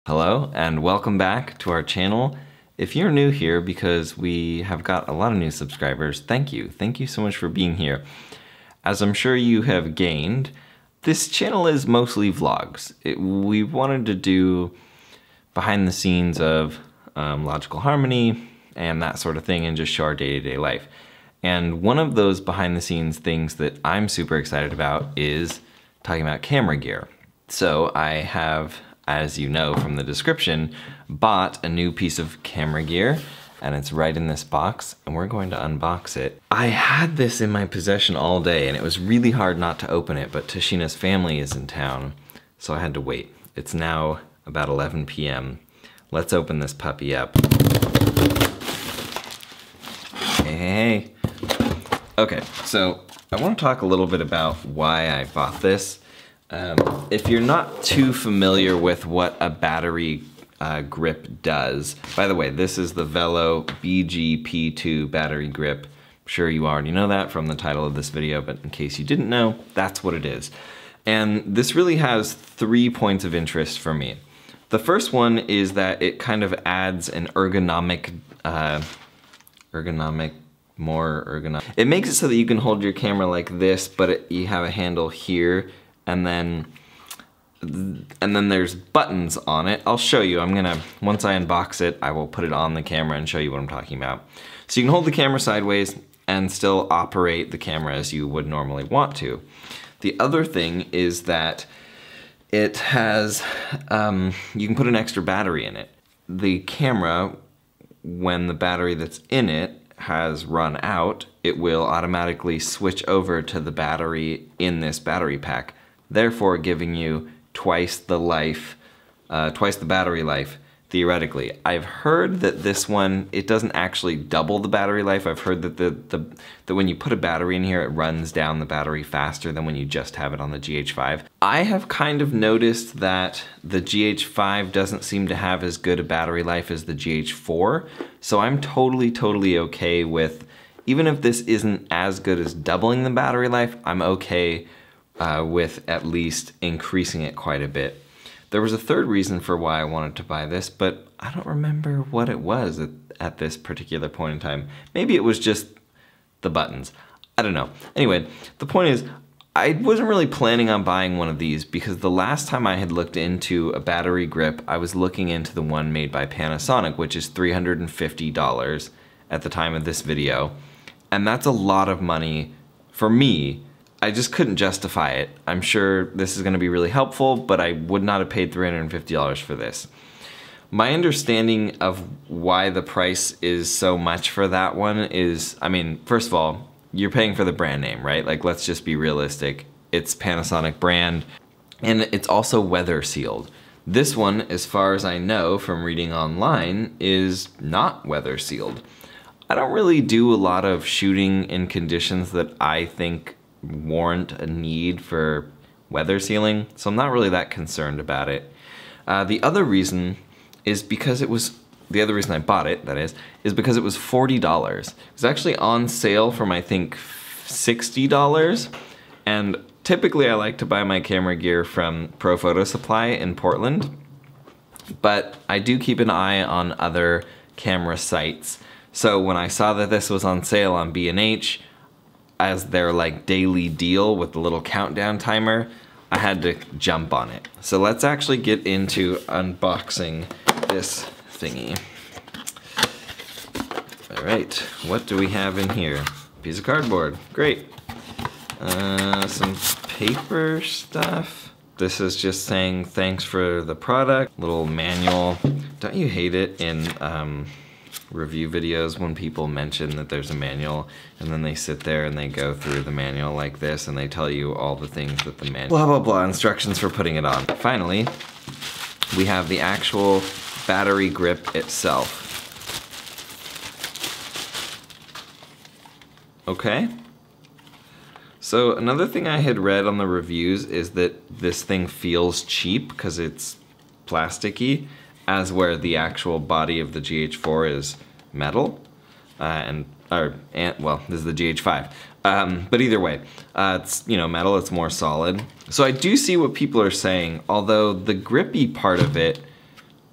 Hello and welcome back to our channel. If you're new here, because we have got a lot of new subscribers, thank you. Thank you so much for being here. As I'm sure you have gained, this channel is mostly vlogs. We wanted to do behind the scenes of logical harmony and that sort of thing and just show our day-to-day life. And one of those behind the scenes things that I'm super excited about is talking about camera gear. So I have, as you know from the description, bought a new piece of camera gear and it's right in this box and we're going to unbox it. I had this in my possession all day and it was really hard not to open it, but Tashina's family is in town, so I had to wait. It's now about 11 p.m. Let's open this puppy up. Hey. Okay, so I want to talk a little bit about why I bought this. If you're not too familiar with what a battery grip does, by the way, this is the Vello BG-P2 Battery Grip. I'm sure you already know that from the title of this video, but in case you didn't know, that's what it is. And this really has 3 points of interest for me. The first one is that it kind of adds an ergonomic. It makes it so that you can hold your camera like this, but you have a handle here, and then there's buttons on it. I'll show you. Once I unbox it, I will put it on the camera and show you what I'm talking about. So you can hold the camera sideways and still operate the camera as you would normally want to. The other thing is that it has, you can put an extra battery in it. The camera, when the battery that's in it has run out, it will automatically switch over to the battery in this battery pack, therefore giving you twice the battery life, theoretically. I've heard that this one, it doesn't actually double the battery life. I've heard that that when you put a battery in here, it runs down the battery faster than when you just have it on the GH5. I have kind of noticed that the GH5 doesn't seem to have as good a battery life as the GH4, so I'm totally okay with, even if this isn't as good as doubling the battery life, I'm okay with at least increasing it quite a bit. There was a third reason for why I wanted to buy this, but I don't remember what it was at this particular point in time. Maybe it was just the buttons. I don't know. Anyway, the point is, I wasn't really planning on buying one of these because the last time I had looked into a battery grip, I was looking into the one made by Panasonic, which is $350 at the time of this video. And that's a lot of money for me. I just couldn't justify it. I'm sure this is gonna be really helpful, but I would not have paid $350 for this. My understanding of why the price is so much for that one is, I mean, first of all, you're paying for the brand name, right? Like, let's just be realistic. It's Panasonic brand, and it's also weather sealed. This one, as far as I know from reading online, is not weather sealed. I don't really do a lot of shooting in conditions that I think warrant a need for weather sealing, so I'm not really that concerned about it. The other reason is because the other reason I bought it, that is because it was $40. It was actually on sale from, I think, $60, and typically I like to buy my camera gear from Pro Photo Supply in Portland, but I do keep an eye on other camera sites. So when I saw that this was on sale on B&H, as their like daily deal with the little countdown timer, I had to jump on it. So let's actually get into unboxing this thingy. All right, what do we have in here? Piece of cardboard, great. Some paper stuff. This is just saying thanks for the product. Little manual. Don't you hate it in review videos when people mention that there's a manual and then they sit there and they go through the manual like this and they tell you all the things that the manual, blah blah blah, instructions for putting it on. Finally, we have the actual battery grip itself. Okay. So another thing I had read on the reviews is that this thing feels cheap because it's plasticky, as where the actual body of the GH4 is metal, well, this is the GH5. But either way, it's, you know, metal, it's more solid. So I do see what people are saying, although the grippy part of it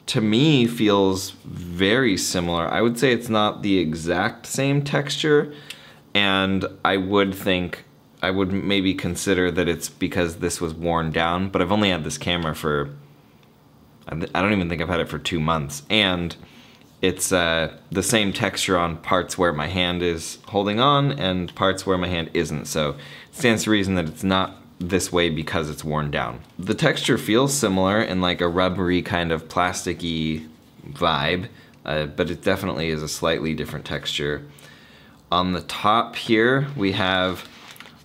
to me feels very similar. I would say it's not the exact same texture, and I would maybe consider that it's because this was worn down, but I've only had this camera for, I don't even think I've had it for 2 months, and it's the same texture on parts where my hand is holding on and parts where my hand isn't, so it stands to reason that it's not this way because it's worn down. The texture feels similar in like a rubbery kind of plasticky vibe, but it definitely is a slightly different texture. On the top here we have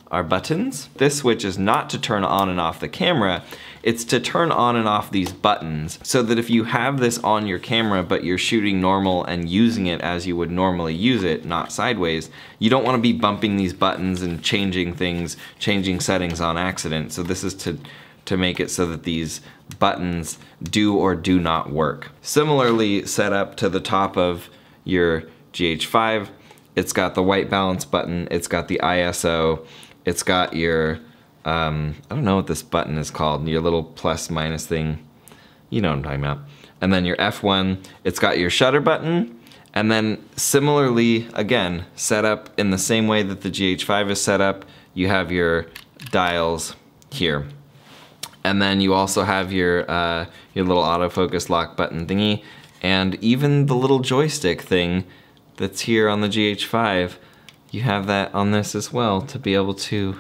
our buttons. This switch is not to turn on and off the camera, it's to turn on and off these buttons, so that if you have this on your camera but you're shooting normal and using it as you would normally use it, not sideways, you don't want to be bumping these buttons and changing things, changing settings on accident. So this is to make it so that these buttons do or do not work. Similarly set up to the top of your GH5, it's got the white balance button, it's got the ISO, it's got your, I don't know what this button is called, your little plus minus thing, you know what I'm talking about. And then your F1, it's got your shutter button, and then similarly, again, set up in the same way that the GH5 is set up, you have your dials here. And then you also have your little autofocus lock button thingy, and even the little joystick thing that's here on the GH5, you have that on this as well to be able to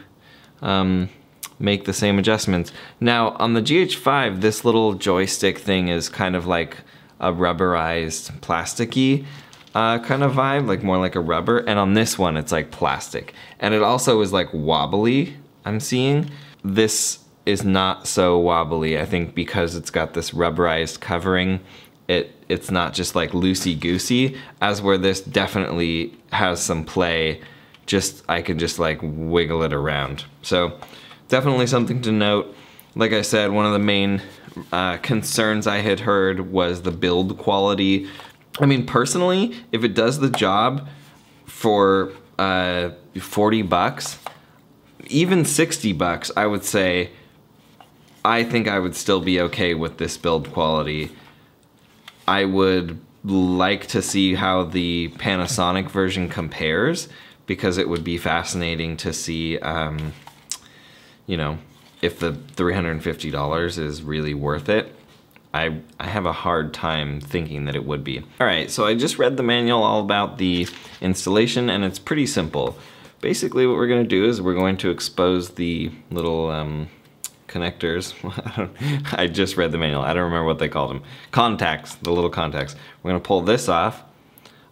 make the same adjustments. Now on the GH5, this little joystick thing is kind of like a rubberized plasticky kind of vibe, like more like a rubber, and on this one it's like plastic. And it also is like wobbly, I'm seeing. This is not so wobbly, I think, because it's got this rubberized covering. It's not just like loosey-goosey, as where this definitely has some play. I can just like wiggle it around. So definitely something to note. Like I said, one of the main concerns I had heard was the build quality. I mean, personally, if it does the job for 40 bucks, even 60 bucks, I would say, I think I would still be okay with this build quality. I would like to see how the Panasonic version compares, because it would be fascinating to see, you know, if the $350 is really worth it. I have a hard time thinking that it would be. All right, so I just read the manual all about the installation, and it's pretty simple. Basically what we're gonna do is we're going to expose the little connectors. I just read the manual, I don't remember what they called them. Contacts, the little contacts. We're gonna pull this off.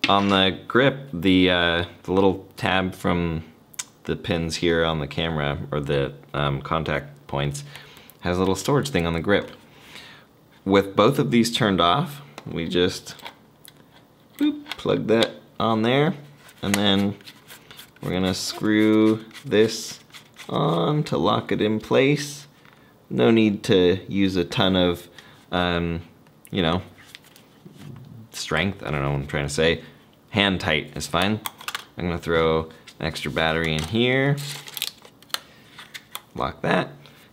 On the grip, the little tab from the pins here on the camera, or the contact points, has a little storage thing on the grip. With both of these turned off, we just plug that on there, and then we're gonna screw this on to lock it in place. No need to use a ton of, you know, strength. I don't know what I'm trying to say. Hand tight is fine. I'm gonna throw an extra battery in here, lock that,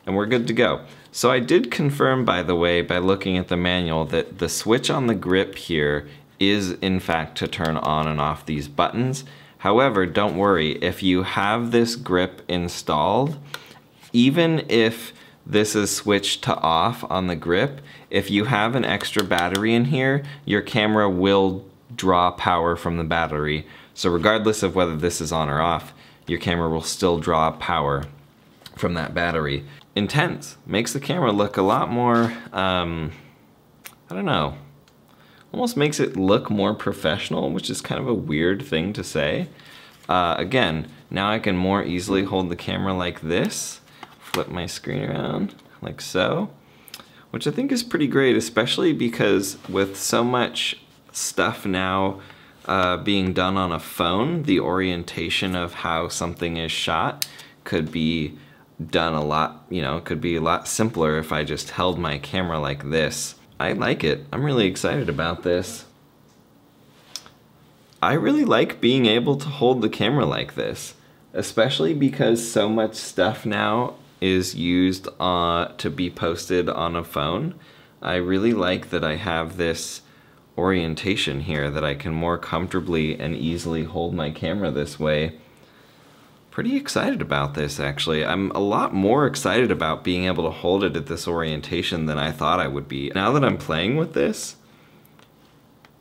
and we're good to go. So I did confirm, by the way, by looking at the manual, that the switch on the grip here is in fact to turn on and off these buttons. However, don't worry, if you have this grip installed, even if this is switched to off on the grip, if you have an extra battery in here, your camera will draw power from the battery. So regardless of whether this is on or off, your camera will still draw power from that battery. Intense. Makes the camera look a lot more, I don't know, almost makes it look more professional, which is kind of a weird thing to say. Again, now I can more easily hold the camera like this, flip my screen around like so, which I think is pretty great, especially because with so much stuff now being done on a phone, the orientation of how something is shot could be done a lot, you know, could be a lot simpler if I just held my camera like this. I like it. I'm really excited about this. I really like being able to hold the camera like this, especially because so much stuff now is used to be posted on a phone. I really like that I have this orientation here that I can more comfortably and easily hold my camera this way. Pretty excited about this, actually. I'm a lot more excited about being able to hold it at this orientation than I thought I would be. Now that I'm playing with this,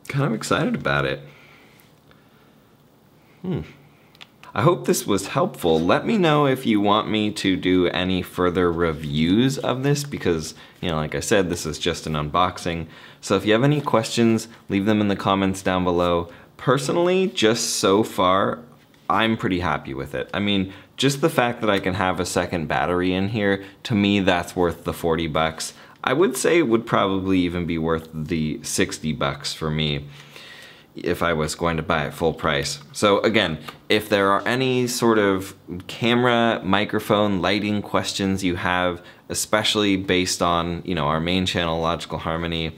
kind of excited about it. I hope this was helpful. Let me know if you want me to do any further reviews of this because, you know, like I said, this is just an unboxing. So if you have any questions, leave them in the comments down below. Personally, just so far, I'm pretty happy with it. I mean, just the fact that I can have a second battery in here, to me, that's worth the 40 bucks. I would say it would probably even be worth the 60 bucks for me if I was going to buy it full price. So again, if there are any sort of camera, microphone, lighting questions you have, especially based on, you know, our main channel, Logical Harmony,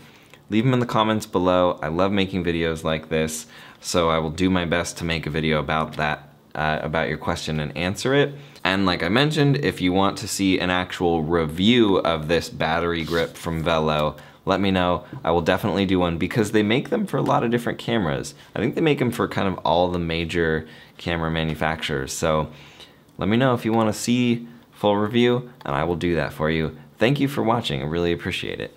leave them in the comments below. I love making videos like this, so I will do my best to make a video about that, about your question and answer it. And like I mentioned, if you want to see an actual review of this battery grip from Vello, let me know. I will definitely do one because they make them for a lot of different cameras. I think they make them for kind of all the major camera manufacturers. So let me know if you want to see full review and I will do that for you. Thank you for watching. I really appreciate it.